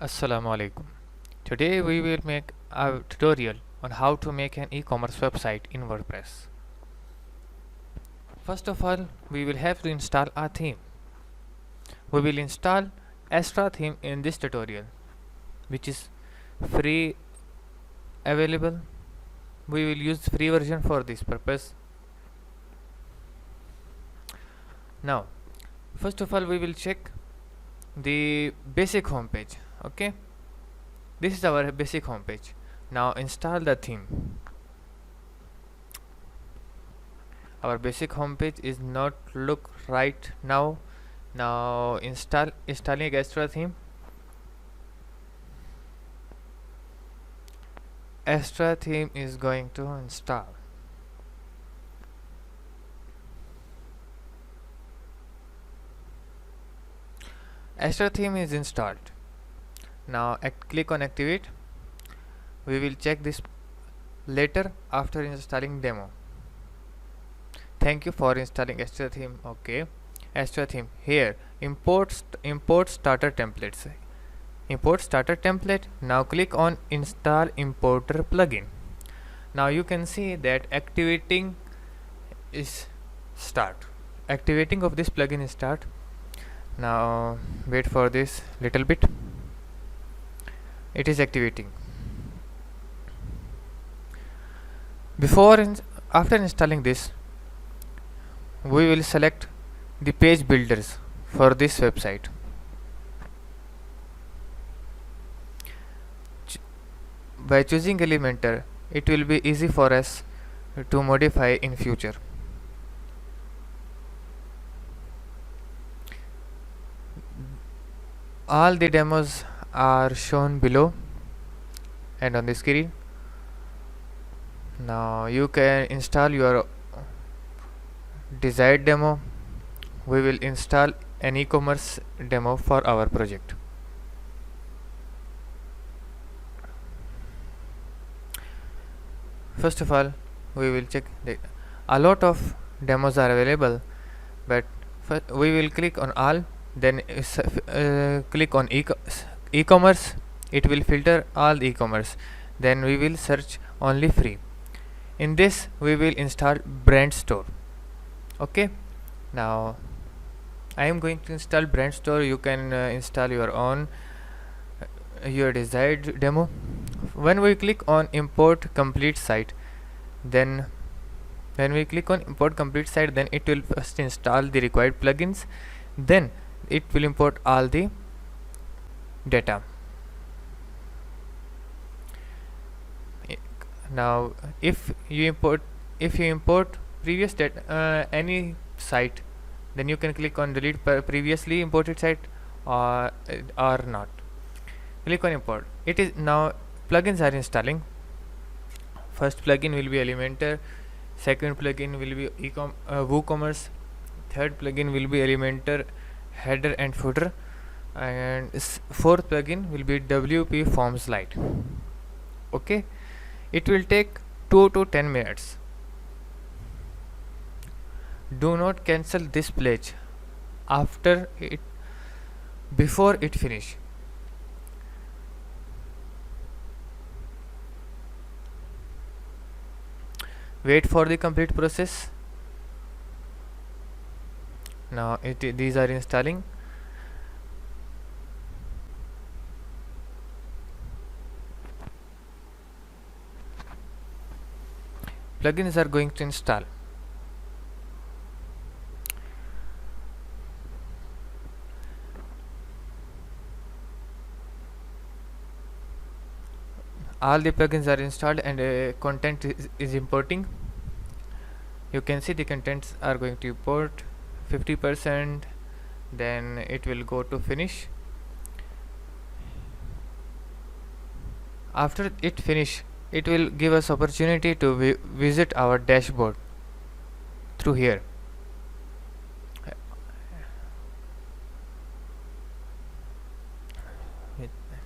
Assalamu alaikum. Today we will make a tutorial on how to make an e-commerce website in WordPress. First of all, we will have to install a theme. We will install Astra theme in this tutorial, which is free available. We will use free version for this purpose. Now, first of all, we will check the basic home page. Okay, this is our basic home page. Now install the theme. Our basic home page is not look right now. Now installing Astra theme. Astra theme is going to install. Astra theme is installed. Now click on activate. We will check this later after installing demo. Thank you for installing Astra theme. Okay, Astra theme. Here import starter templates. Import starter template. Now click on install importer plugin. Now you can see that activating is start. Activating of this plugin is start. Now wait for this little bit. It is activating. After installing this, we will select the page builders for this website. By choosing Elementor, it will be easy for us to modify in future. All the demos are shown below and on the screen. Now you can install your desired demo. We will install an e-commerce demo for our project. First of all, we will check a lot of demos are available, but we will click on all, then click on e-commerce. It will filter all the e-commerce. Then we will search only free. In this we will install brand store. Okay, now I am going to install brand store. You can install your own your desired demo. When we click on import complete site, then when we click on import complete site, then it will first install the required plugins, then it will import all the data. Now if you import previous data any site, then you can click on delete previously imported site or not. Click on import. It is now plugins are installing. First plugin will be Elementor, second plugin will be WooCommerce, third plugin will be Elementor header and footer, and fourth plugin will be WP Forms Lite. Okay, it will take 2 to 10 minutes. Do not cancel this pledge before it finish. Wait for the complete process. Now these are installing. Plugins are going to install. All the plugins are installed and content is importing. You can see the contents are going to import 50%, then it will go to finish. After it finish, it will give us opportunity to visit our dashboard through here.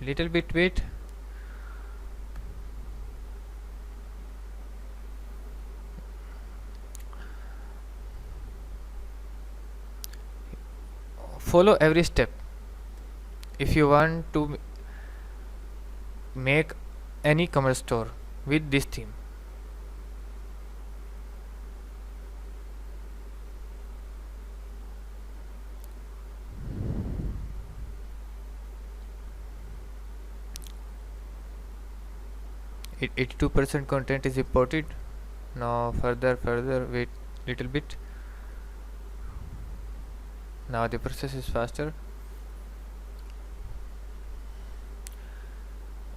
Little bit wait. Follow every step if you want to make any commerce store with this theme. It 82% content is imported. Now further wait little bit. Now the process is faster.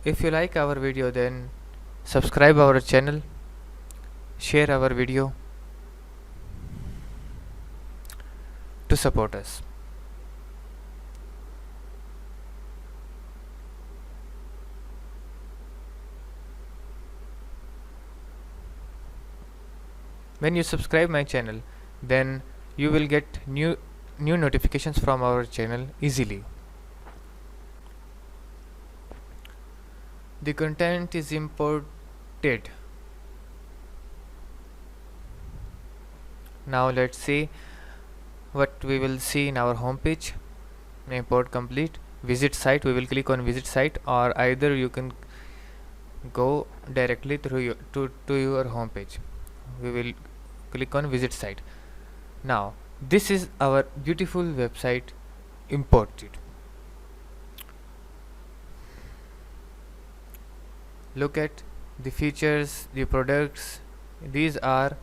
If you like our video, then subscribe our channel, share our video to support us. When you subscribe my channel, then you will get new notifications from our channel easily. The content is imported. Now let's see what we will see in our home page. Import complete. Visit site, we will click on visit site, or either you can go directly through your to your home page. We will click on visit site. Now this is our beautiful website imported. Look at the features, the products. These are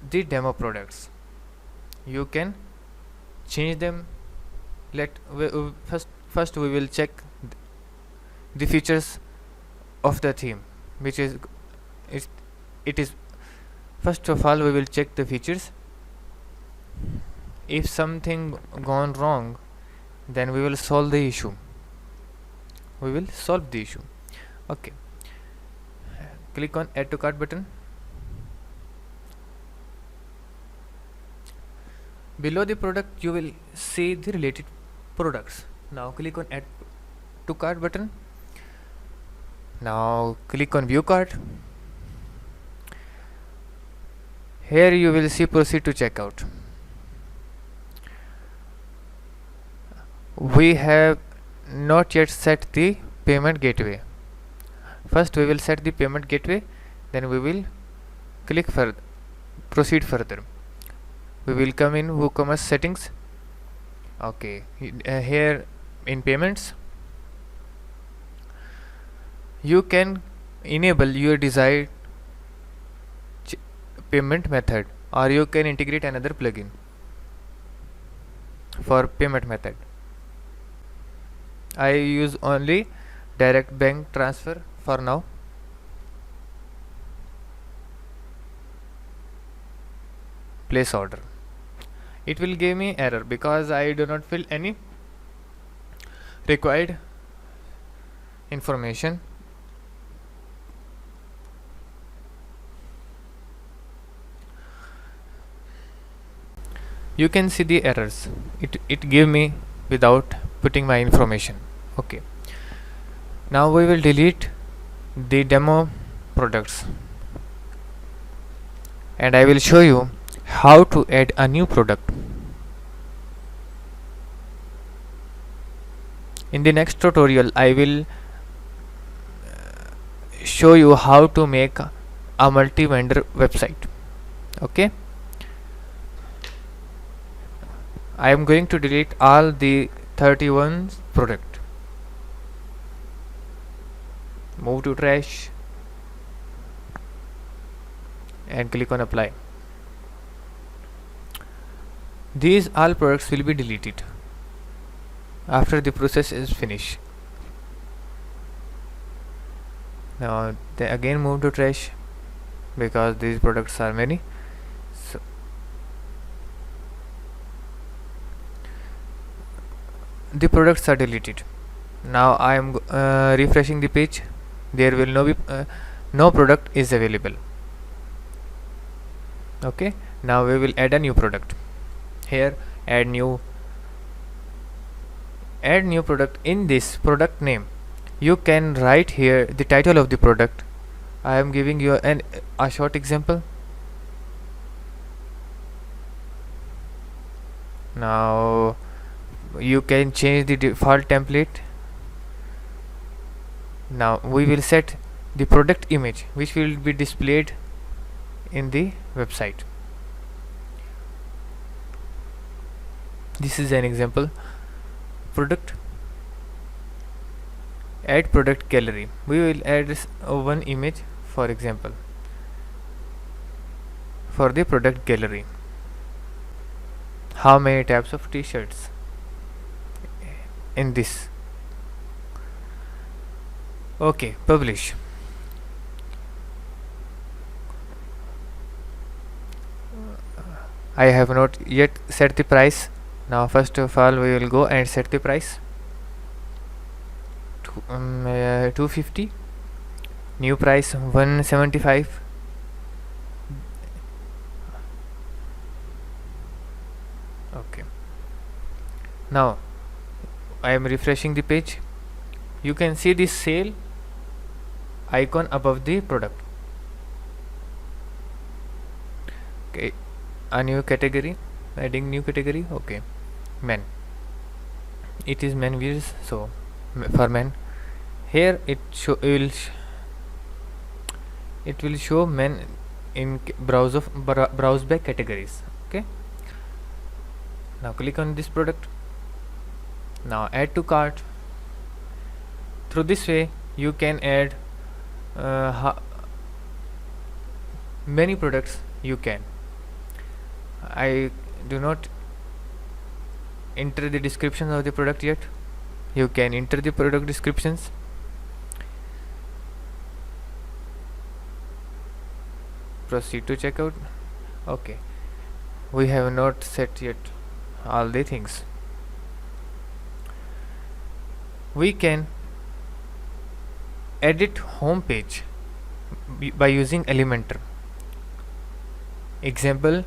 the demo products. You can change them. First we will check the features of the theme, which is it is first of all we will check the features. If something gone wrong, then we will solve the issue. Okay, click on add to cart button. Below the product you will see the related products. Now click on add to cart button. Now click on view cart. Here you will see proceed to checkout. We have not yet set the payment gateway. First we will set the payment gateway, then we will click further, proceed further. We will come in WooCommerce settings. Okay, here in payments you can enable your desired payment method, or you can integrate another plugin for payment method. I use only direct bank transfer for now. Place order. It will give me error because I do not fill any required information. You can see the errors. It gave me without putting my information. Okay, now we will delete the demo products, and I will show you how to add a new product. In the next tutorial I will show you how to make a multi-vendor website. Okay, I am going to delete all the 31 product. Move to trash and click on apply. These all products will be deleted after the process is finished. Now again move to trash because these products are many. So the products are deleted. Now I am refreshing the page. There will no product is available. Okay, now we will add a new product. Here add new product. In this product name you can write here the title of the product. I am giving you a short example. Now you can change the default template. Now we will set the product image which will be displayed in the website. This is an example. Product, add product gallery. We will add one image, for example, for the product gallery. How many types of t-shirts in this? Okay, publish. I have not yet set the price. Now first of all we will go and set the price. 250. New price 175. Okay. Now I am refreshing the page. You can see this sale icon above the product. Okay, a new category, adding new category. Okay, men. It is men wears, so for men. Here it will show men in browse by categories. Okay. Now click on this product. Now add to cart. Through this way you can add many products you can. I do not enter the description of the product yet. You can enter the product descriptions. Proceed to checkout. Okay, we have not set yet all the things. We can edit home page by using Elementor. Example,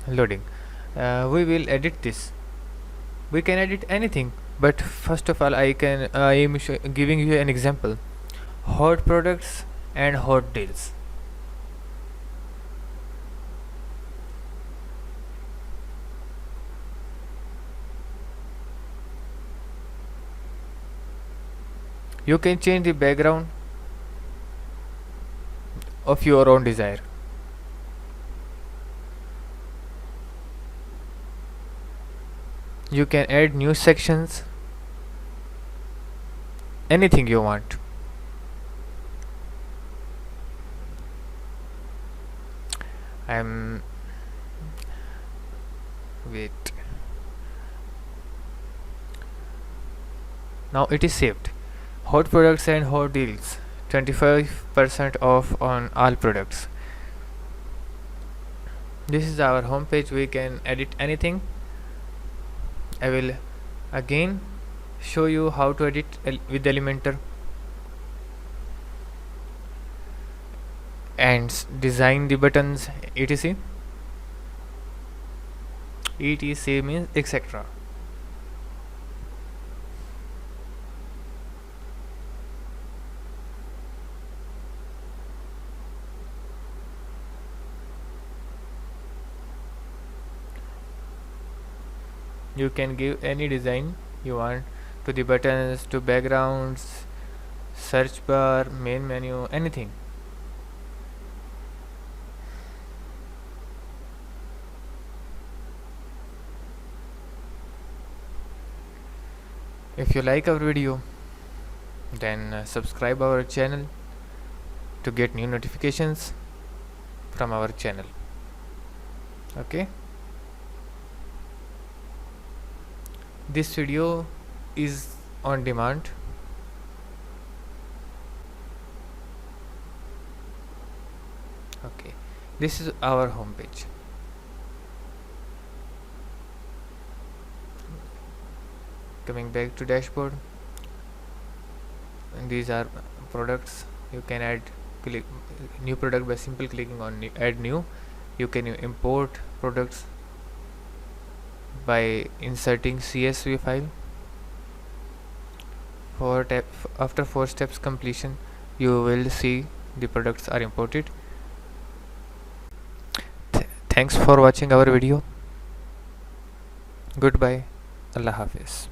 loading. We will edit this. We can edit anything, but first of all I am giving you an example. Hot products and hot deals. You can change the background of your own desire. You can add new sections, anything you want. Wait. Now it is saved. Hot products and hot deals, 25% off on all products. This is our home page. We can edit anything. I will again show you how to edit with Elementor and design the buttons, etc. etc means etc. You can give any design you want to the buttons, to backgrounds, search bar, main menu, anything. If you like our video, then subscribe our channel to get new notifications from our channel. Okay, this video is on demand. Okay, this is our home page. Coming back to dashboard, and these are products. You can add new product by simple clicking on add new. You can import products by inserting CSV file. After 4 steps completion, you will see the products are imported. Thanks for watching our video. Goodbye. Allah Hafiz.